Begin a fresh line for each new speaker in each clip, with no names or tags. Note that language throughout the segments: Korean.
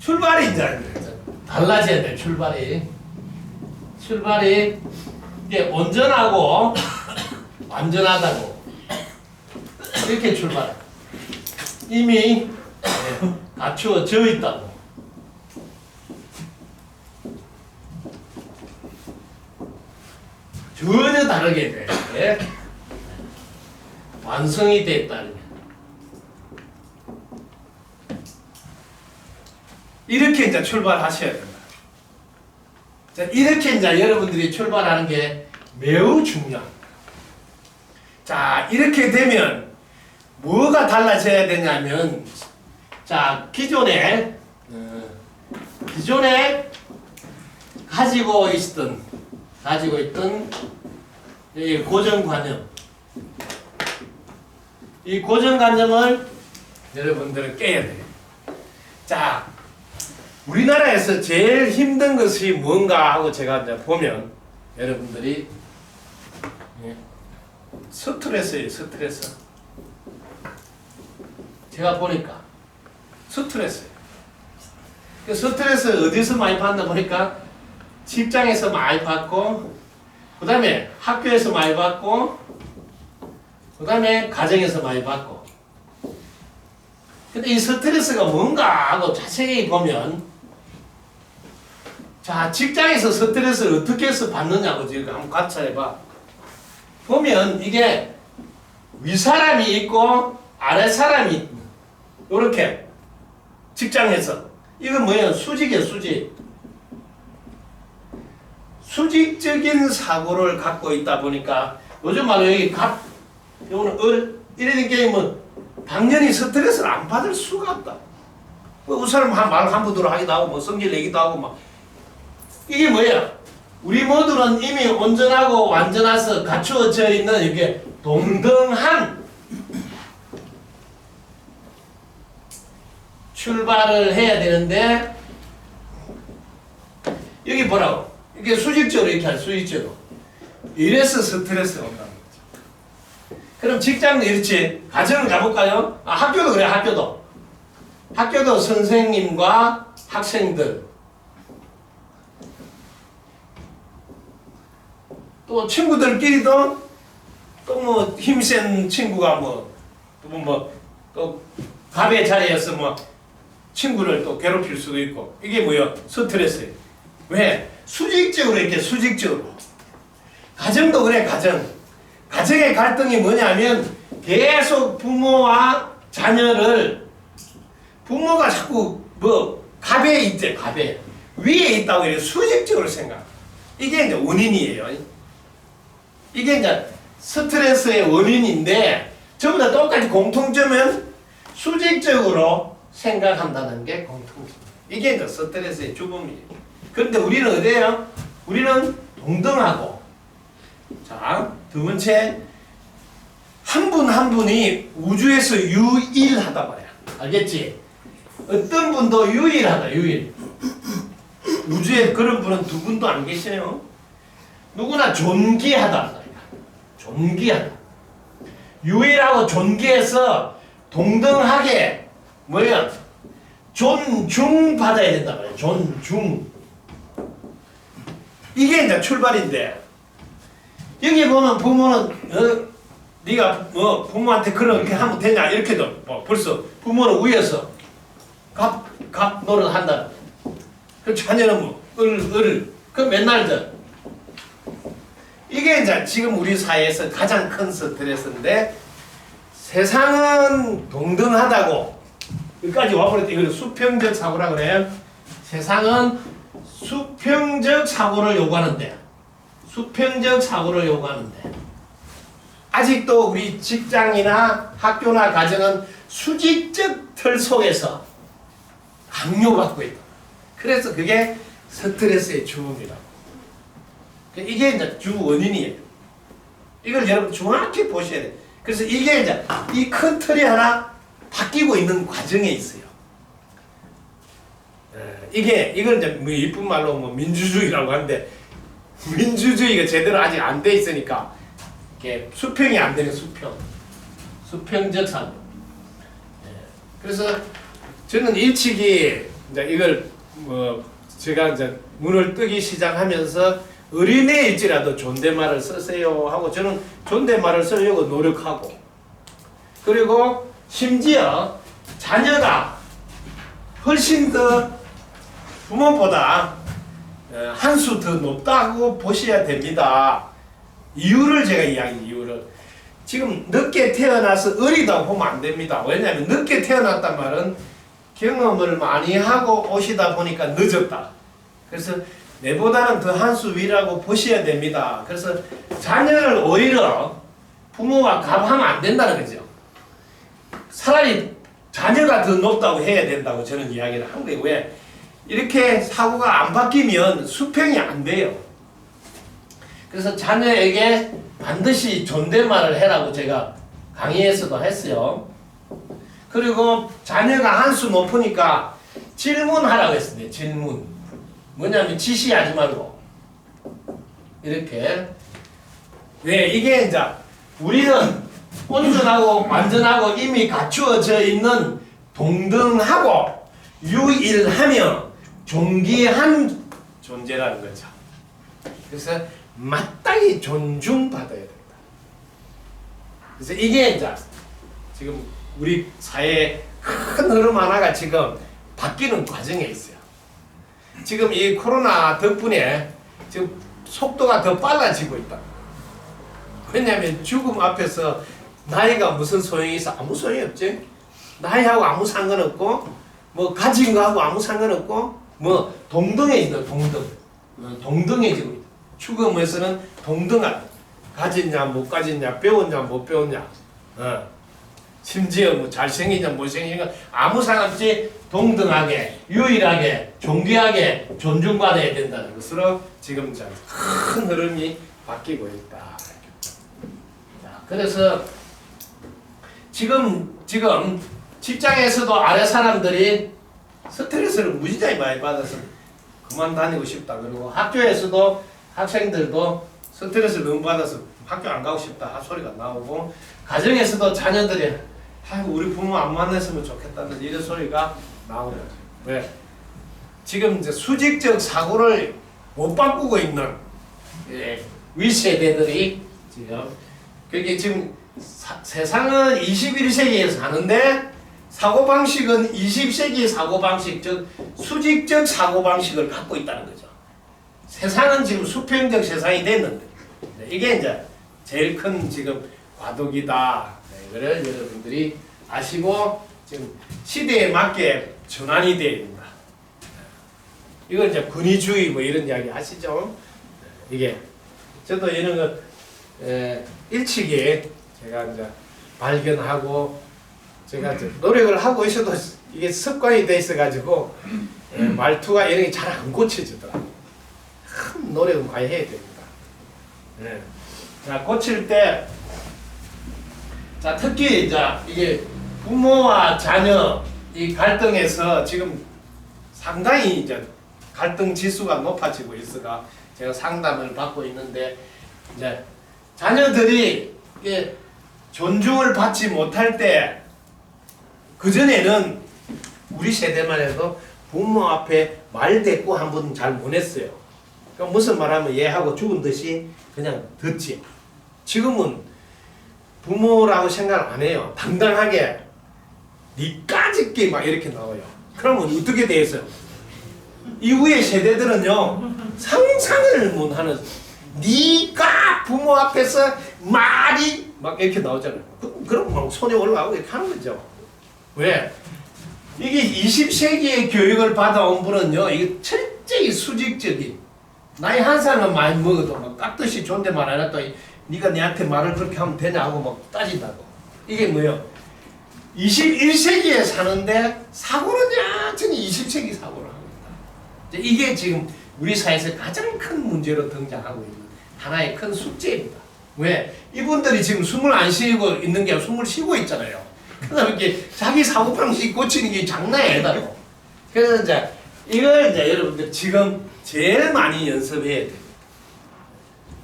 출발이 이제 달라져야 돼. 출발이 이게 온전하고 완전하다고 이렇게 출발. 이미 갖추어져 있다고. 전혀 다르게 돼. 완성이 됐다는 게. 이렇게 이제 출발하셔야 된다. 자, 이렇게 이제 여러분들이 출발하는 게 매우 중요합니다. 자, 이렇게 되면 뭐가 달라져야 되냐면, 자, 기존에 가지고 있던 이 고정관념, 이 고정관념을 여러분들은 깨야 돼요. 자, 우리나라에서 제일 힘든 것이 뭔가 하고 제가 이제 보면 여러분들이 스트레스예요. 스트레스. 제가 보니까 스트레스예요. 그 스트레스 어디서 많이 받나 보니까 직장에서 많이 받고, 그 다음에 학교에서 많이 받고, 그 다음에 가정에서 많이 받고. 근데 이 스트레스가 뭔가 하고 자세히 보면, 자, 직장에서 스트레스를 어떻게 해서 받느냐고 지금 한번 관찰해봐. 보면 이게 윗사람이 있고 아랫사람이 있고, 요렇게 직장에서 이건 뭐예요? 수직이에요. 수직적인 사고를 갖고 있다 보니까 요즘 말로 여기 요거는 이런 게임은 당연히 스트레스를 안 받을 수가 없다. 뭐 우사람 말 함부로 하기도 하고 뭐 성질 내기도 하고 막 이게 뭐야? 우리 모두는 이미 온전하고 완전해서 갖추어져 있는 이게 동등한 출발을 해야 되는데 여기 뭐라고? 이게 수직적으로 이렇게 할 수직적으로 이래서 스트레스가 온다는 거죠. 그럼 직장도 이렇지. 가정을 가볼까요? 학교도 그래. 학교도 선생님과 학생들 또 친구들끼리도 또 뭐 힘센 친구가 또 갑의 자리에서 뭐 친구를 또 괴롭힐 수도 있고 이게 뭐야? 스트레스예요. 왜? 수직적으로 이렇게 수직적으로. 가정도 그래. 가정의 갈등이 뭐냐면 계속 부모와 자녀를 부모가 자꾸 갑에 있대. 갑에 위에 있다고 이렇게 수직적으로 생각. 이게 이제 원인이에요. 이게 이제 스트레스의 원인인데 전부 다 똑같이 공통점은 수직적으로 생각한다는 게 공통점. 이게 이제 스트레스의 주범이에요. 그런데 우리는 어디예요? 우리는 동등하고. 자, 두 번째, 한 분 한 분이 우주에서 유일하다 말이야. 알겠지? 어떤 분도 유일하다. 우주에 그런 분은 두 분도 안 계시네요. 누구나 존귀하다. 존귀하다. 유일하고 존귀해서 동등하게 뭐야? 존중받아야 된다 말이야. 존중. 이게 이제 출발인데 여기 보면 부모는 네가 부모한테 그렇게 하면 되냐 이렇게도 벌써 부모는 위에서 갑 노릇 한다. 그 자녀는 그 맨날 이게 이제 지금 우리 사회에서 가장 큰 스트레스인데 세상은 동등하다고 여기까지 와버렸다. 이걸 수평적 사고라 그래요. 세상은 수평적 사고를 요구하는데 아직도 우리 직장이나 학교나 가정은 수직적 틀 속에서 강요받고 있다. 그래서 그게 스트레스의 주범이라고. 이게 이제 주 원인이에요. 이걸 여러분 정확히 보셔야 돼요. 그래서 이게 이제 이 큰 틀이 하나 바뀌고 있는 과정에 있어요. 이걸 이제 뭐 이쁜 말로 뭐 민주주의라고 하는데 민주주의가 제대로 아직 안 돼 있으니까 이게 수평이 안 되는 수평적 사고. 그래서 저는 일찍이 이제 이걸 뭐 제가 이제 문을 뜨기 시작하면서 어린애일지라도 존댓말을 쓰세요 하고 저는 존댓말을 쓰려고 노력하고, 그리고 심지어 자녀가 훨씬 더 부모보다 한 수 더 높다고 보셔야 됩니다. 이유를 제가 이유를 지금 늦게 태어나서 어리다고 보면 안 됩니다. 왜냐하면 늦게 태어났단 말은 경험을 많이 하고 오시다 보니까 늦었다. 그래서 내보다는 더 한 수 위라고 보셔야 됩니다. 그래서 자녀를 오히려 부모와 갑하면 안 된다는 거죠. 차라리 자녀가 더 높다고 해야 된다고 저는 이야기를 한 거예요. 왜? 이렇게 사고가 안 바뀌면 수평이 안 돼요. 그래서 자녀에게 반드시 존댓말을 해라고 제가 강의에서도 했어요. 그리고 자녀가 한 수 높으니까 질문하라고 했습니다. 질문. 뭐냐면 지시하지 말고 이렇게. 네, 이게 이제 우리는 온전하고 완전하고 이미 갖추어져 있는 동등하고 유일하며 존귀한 존재라는 거죠. 그래서 마땅히 존중받아야 된다. 그래서 이게 이제 지금 우리 사회의 큰 흐름 하나가 지금 바뀌는 과정에 있어요. 지금 이 코로나 덕분에 지금 속도가 더 빨라지고 있다. 왜냐하면 죽음 앞에서 나이가 무슨 소용이 있어? 아무 소용이 없지. 나이하고 아무 상관없고, 뭐 가진 거하고 아무 상관없고, 뭐 동등해진다. 동등해지고 있다. 죽음에서는 동등하다. 가졌냐 못 가졌냐, 배웠냐 못 배웠냐, 심지어 뭐 잘생기냐 못생기냐 아무 상관없이 동등하게, 유일하게, 존귀하게 존중받아야 된다는 것으로 지금 큰 흐름이 바뀌고 있다. 자, 그래서 지금 직장에서도 아래 사람들이 스트레스를 무지하게 많이 받아서 그만 다니고 싶다. 그리고 학교에서도 학생들도 스트레스를 너무 받아서 학교 안 가고 싶다 소리가 나오고, 가정에서도 자녀들이 아이고 우리 부모 안 만났으면 좋겠다는 이런 소리가 나오는 거죠. 왜? 지금 이제 수직적 사고를 못 바꾸고 있는 윗세대들이 지금 그게 지금 세상은 21세기에 사는데 사고방식은 20세기의 사고방식, 즉 수직적 사고방식을 갖고 있다는 거죠. 세상은 지금 수평적 세상이 됐는데 이게 이제 제일 큰 지금 과도기다. 이거를 여러분들이 아시고 지금 시대에 맞게 전환이 되어야 된다. 이건 이제 권위주의 뭐 이런 이야기 아시죠? 이게 저도 이런 거 일찍이 제가 이제 발견하고 제가 이제 노력을 하고 있어도 이게 습관이 돼 있어가지고 말투가 이런 게 잘 안 고쳐지더라. 큰 노력을 많이 해야 됩니다. 네. 자, 고칠 때, 자, 특히 이제 이게 부모와 자녀 이 갈등에서 지금 상당히 이제 갈등 지수가 높아지고 있어가 제가 상담을 받고 있는데, 이제 자녀들이 이게 존중을 받지 못할 때, 그전에는 우리 세대만 해도 부모 앞에 말대꾸 한 번 잘 못했어요. 그러니까 무슨 말하면 얘하고 죽은 듯이 그냥 듣지. 지금은 부모라고 생각 안 해요. 당당하게 니까짓게 막 이렇게 나와요. 그러면 어떻게 되겠어요? 이후의 세대들은요 상상을 못하는, 니가 부모 앞에서 말이 막 이렇게 나오잖아요. 그럼 막 손이 올라가고 이렇게 하는 거죠. 왜? 이게 20세기의 교육을 받아온 분은요 이게 철저히 수직적인, 나이 한 살만 많이 먹어도 막 깍듯이 존댓말 안 했더니 네가 내한테 말을 그렇게 하면 되냐 하고 막 따진다고. 이게 뭐예요? 21세기에 사는데 사고는 여전히 20세기 사고를 하고 있다. 이게 지금 우리 사회에서 가장 큰 문제로 등장하고 있는 하나의 큰 숙제입니다. 왜? 이분들이 지금 숨을 안 쉬고 있는 게 아니라 숨을 쉬고 있잖아요. 그래서 이렇게 자기 사고방식 고치는 게 장난이 아니다고. 그래서 이제 이걸 이제 여러분들 지금 제일 많이 연습해야 돼요.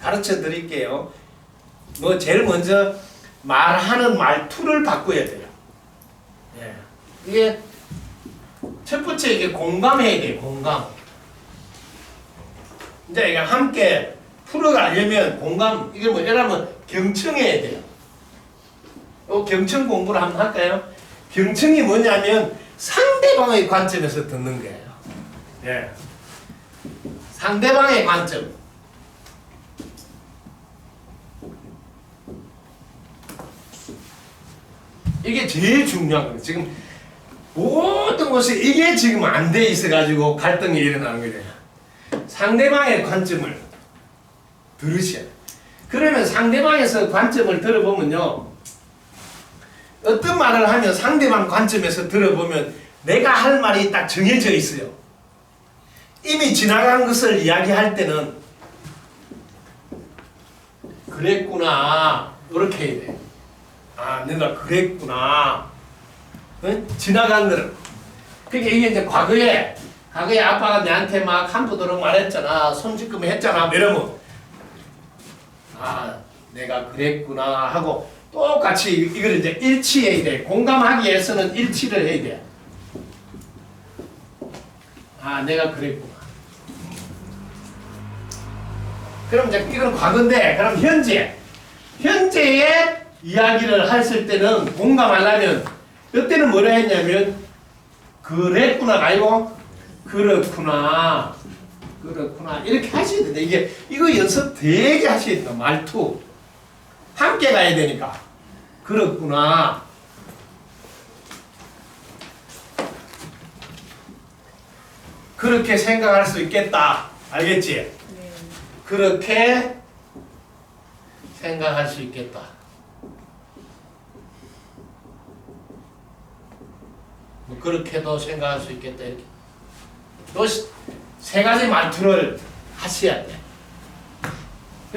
가르쳐 드릴게요. 뭐 제일 먼저 말하는 말투를 바꿔야 돼요. 예. 이게 첫 번째 이게 공감해야 돼. 공감. 이제 이거 함께 풀어가려면 공감 이게 뭐 이러면 경청해야 돼요. 경청 공부를 한번 할까요? 경청이 뭐냐면 상대방의 관점에서 듣는 거예요. 예. 상대방의 관점. 이게 제일 중요한 거예요. 지금 모든 곳에 이게 지금 안 돼 있어가지고 갈등이 일어나는 거예요. 상대방의 관점을 들으셔야 돼요. 그러면 상대방에서 관점을 들어보면요. 어떤 말을 하면 상대방 관점에서 들어보면 내가 할 말이 딱 정해져 있어요. 이미 지나간 것을 이야기할 때는 그랬구나 이렇게 해야 돼. 아 내가 그랬구나. 응? 지나간 거를. 그러니까 이게 이제 과거에 아빠가 내한테 막 한부도록 말했잖아. 손짓금 했잖아. 이러면 아 내가 그랬구나 하고 똑같이 이걸 이제 일치해야 돼. 공감하기 위해서는 일치를 해야 돼. 아 내가 그랬구나. 그럼 이제 이건 과거인데 그럼 현재의 이야기를 했을 때는 공감하려면 이때는 뭐라 했냐면 그랬구나가 아니고 그렇구나 이렇게 하셔야 된다. 이거 연습 되게 하셔야 된다. 말투 함께 가야 되니까 그렇구나 그렇게 생각할 수 있겠다. 알겠지?
네.
그렇게 생각할 수 있겠다. 뭐 그렇게도 생각할 수 있겠다. 이렇게. 또 세 가지 말투를 하셔야 돼.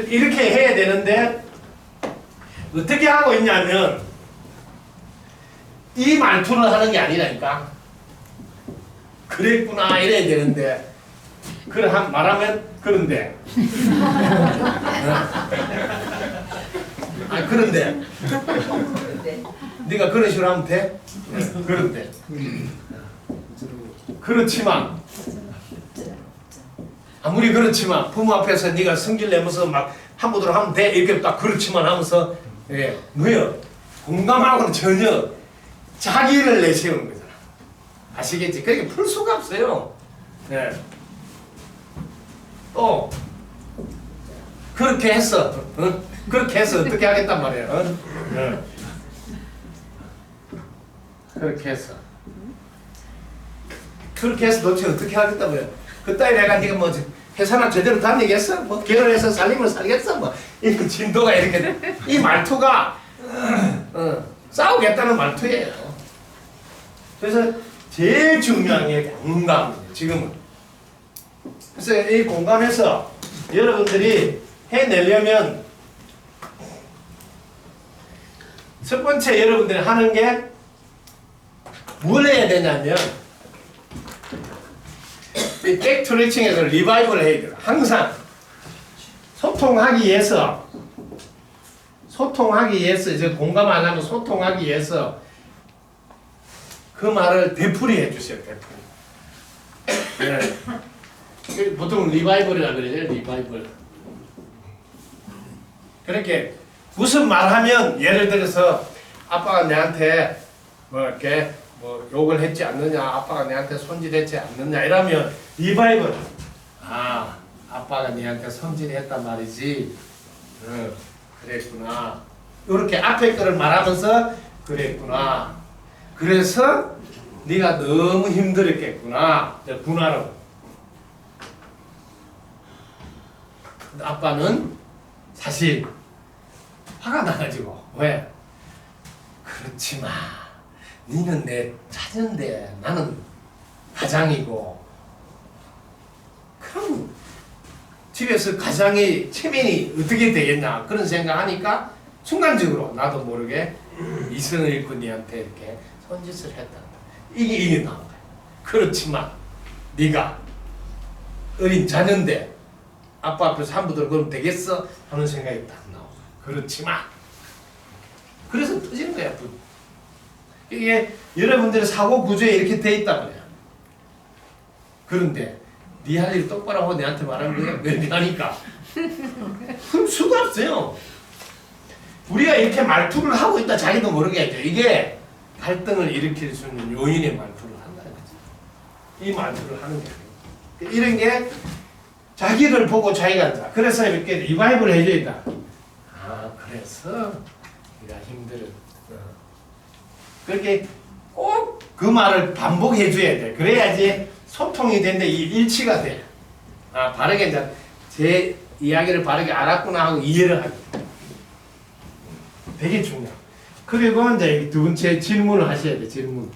이렇게 해야 되는데 어떻게 하고 있냐면 이 말투를 하는 게 아니라니까. 그랬구나 이래야 되는데 그래 말하면 그런데 아 그런데 네가 그런 식으로 하면 돼? 그런데 그렇지만 아무리 그렇지만 부모 앞에서 네가 성질 내면서 막 함부로 하면 돼 이렇게 딱 그렇지만 하면서 예, 뭐요? 공감하고는 전혀 자기를 내세우는 거잖아. 아시겠지? 그렇게 풀 수가 없어요. 예. 또 그렇게 했어. 어? 그렇게 해서 어떻게 하겠단 말이야. 어? 예. 그렇게 했어. 그렇게 해서 도대체 어떻게 하겠단 말이야. 그따위 내가 네가 뭐 회사나 제대로 다니겠어? 뭐 결혼해서 살림을 살겠어? 뭐 이 진도가 이렇게 돼. 이 말투가 싸우겠다는 말투예요. 그래서 제일 중요한 게 공감이에요. 지금은. 그래서 이 공감해서 여러분들이 해내려면 첫 번째 여러분들이 하는 게 뭘 해야 되냐면 이 백투리칭에서 리바이벌을 해야 돼요. 항상 소통하기 위해서 이제 공감하려면 소통하기 위해서 그 말을 되풀이해 주세요. 되풀이. 네. 보통 리바이벌이라 그러죠. 리바이벌. 그렇게 무슨 말하면 예를 들어서 아빠가 내한테 뭐 이렇게 뭐 욕을 했지 않느냐, 아빠가 내한테 손질했지 않느냐 이러면 리바이벌. 아, 아빠가 내한테 손질했단 말이지. 그랬구나. 이렇게 앞에 거를 말하면서 그랬구나. 그래서 네가 너무 힘들었겠구나. 분화로. 아빠는 사실 화가 나가지고 왜? 그렇지만 니는 내 자녀인데 나는 가장이고 그럼 집에서 가장이 체면이 어떻게 되겠나 그런 생각하니까 순간적으로 나도 모르게 이선을 잃고 니한테 이렇게 손짓을 했다. 이게 나온 거야. 그렇지만 네가 어린 자녀인데 아빠 앞에서 함부로 그러면 되겠어? 하는 생각이 딱 나오고. 그렇지만 그래서 터지는 거야. 이게 여러분들의 사고 구조에 이렇게 돼 있단 말이야. 그런데 네 할 일 똑바로 하고 내한테 말하는 거야? 왜 하니까? 그럼 수가 없어요. 우리가 이렇게 말투를 하고 있다 자기도 모르겠죠. 이게 갈등을 일으킬 수 있는 요인의 말투를 한다는 거죠. 이 말투를 하는 거예요. 이런 게 자기를 보고 자기가 한다. 그래서 이렇게 리바이벌 해줘야 돼. 아, 그래서 네가 힘들어. 그렇게 꼭 그 말을 반복해 줘야 돼. 그래야지 소통이 되는데 이 일치가 돼. 아, 바르게 이제 제 이야기를 바르게 알았구나 하고 이해를 하게. 되게 중요해. 그리고 이제 두 번째 질문을 하셔야 돼. 질문.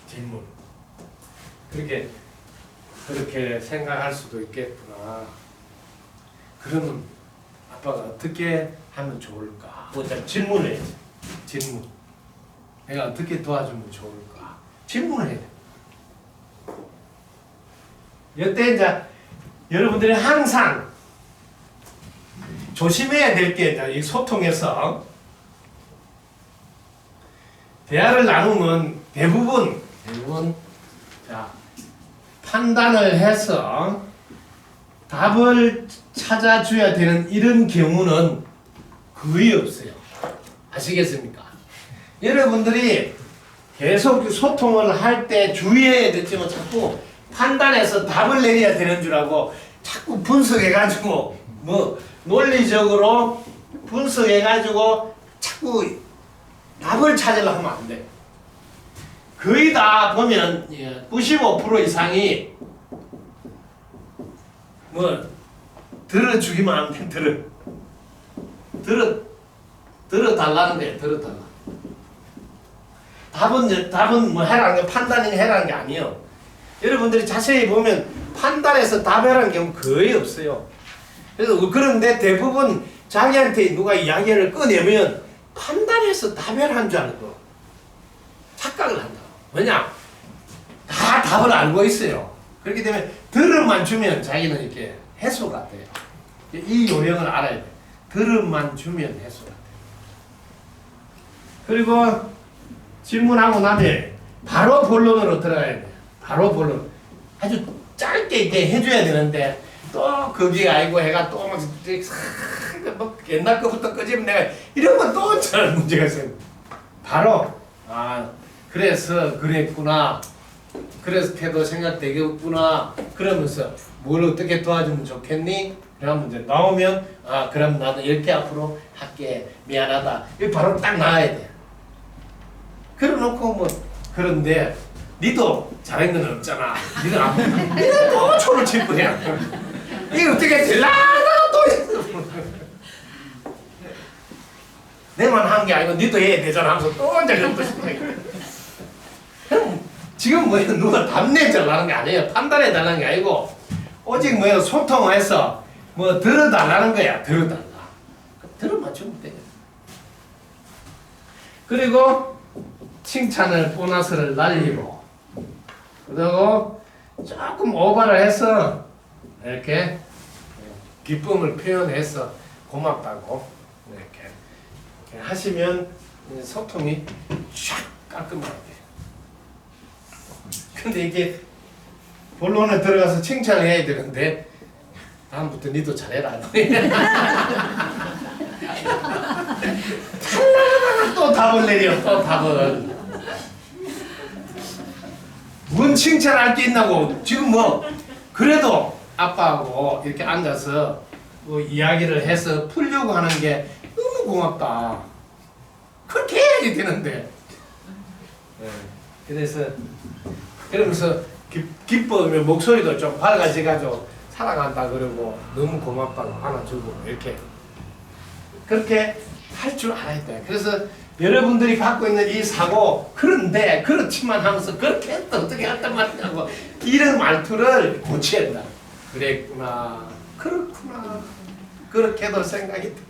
질문. 그렇게 생각할 수도 있겠구나. 그러면 아빠가 어떻게 하면 좋을까? 뭐 질문을 해야지. 질문. 내가 어떻게 도와주면 좋을까? 질문을 해야 돼. 이때 이제 여러분들이 항상 조심해야 될 게 이 소통에서 대화를 나누면 대부분 자, 판단을 해서 답을 찾아줘야 되는 이런 경우는 거의 없어요. 아시겠습니까? 여러분들이 계속 소통을 할 때 주의해야 되지만 자꾸 판단해서 답을 내려야 되는 줄 알고 자꾸 분석해가지고 뭐 논리적으로 분석해가지고 자꾸 답을 찾으려고 하면 안 돼. 거의 다 보면 95% 이상이 뭐 들어주기만 하면 들어달라는 거예요. 들어달라. 답은 뭐 해라는 게 판단이 해라는 게 아니에요. 여러분들이 자세히 보면 판단해서 답해라는 경우 거의 없어요. 그래서 그런데 대부분 자기한테 누가 이야기를 꺼내면 판단해서 답해라는 줄 알고 착각을 한다. 왜냐? 다 답을 알고 있어요. 그렇기 때문에 들음만 주면 자기는 이렇게 해소가 돼요. 이 요령을 알아야 돼. 들음만 주면 해소가 돼. 그리고 질문하고 나면 바로 본론으로 들어가야 돼. 바로 본론. 아주 짧게 이렇게 해줘야 되는데 또 그게 아니고 해가 또 막 뭐 옛날 거부터 끄집어 내가 이러면 또 잘 문제가 있어요. 바로 그래서 그랬구나. 그래서 생각되겠구나. 그러면서 뭘 어떻게 도와주면 좋겠니? 그러면 이제 나오면 그럼 나도 이렇게 앞으로 할게. 미안하다. 이거 바로 딱 나와야 돼. 그래놓고 뭐 그런데 니도 잘한 건 없잖아. 니는 또 초를 칠 거야. 이거 어떻게 될라나 또 내만 한 게 아니고 니도 해야 되잖아 하면서 또 이제 그것도 싶어. 지금 뭐 누가 답내자라는 게 아니에요. 판단해 달라는 게 아니고 오직 뭐 소통해서 뭐 들어달라는 거야. 들어달라. 들어만 주면 돼. 그리고 칭찬을 보너스를 날리고 그리고 조금 오버를 해서 이렇게 기쁨을 표현해서 고맙다고 이렇게 하시면 소통이 샥 깔끔하게 돼요. 근데 이게 본론에 들어가서 칭찬을 해야 되는데 다음부터 니도 잘해라. 찰나다가 또 답을 내려. 또 답을. 뭔 칭찬할 게 있나고. 지금 뭐 그래도 아빠하고 이렇게 앉아서 뭐 이야기를 해서 풀려고 하는 게 너무 고맙다. 그렇게 해야지 되는데. 그래서 그러면서 기뻐하면 목소리도 좀 밝아져가지고 사랑한다 그러고 너무 고맙다고 안아주고 이렇게 그렇게 할 줄 알아야 돼. 그래서 여러분들이 갖고 있는 이 사고 그런데 그렇지만 하면서 그렇게 했다 어떻게 했단 말이냐고 이런 말투를 고쳐야 된다. 그랬구나 그렇구나 그렇게도 생각이 돼.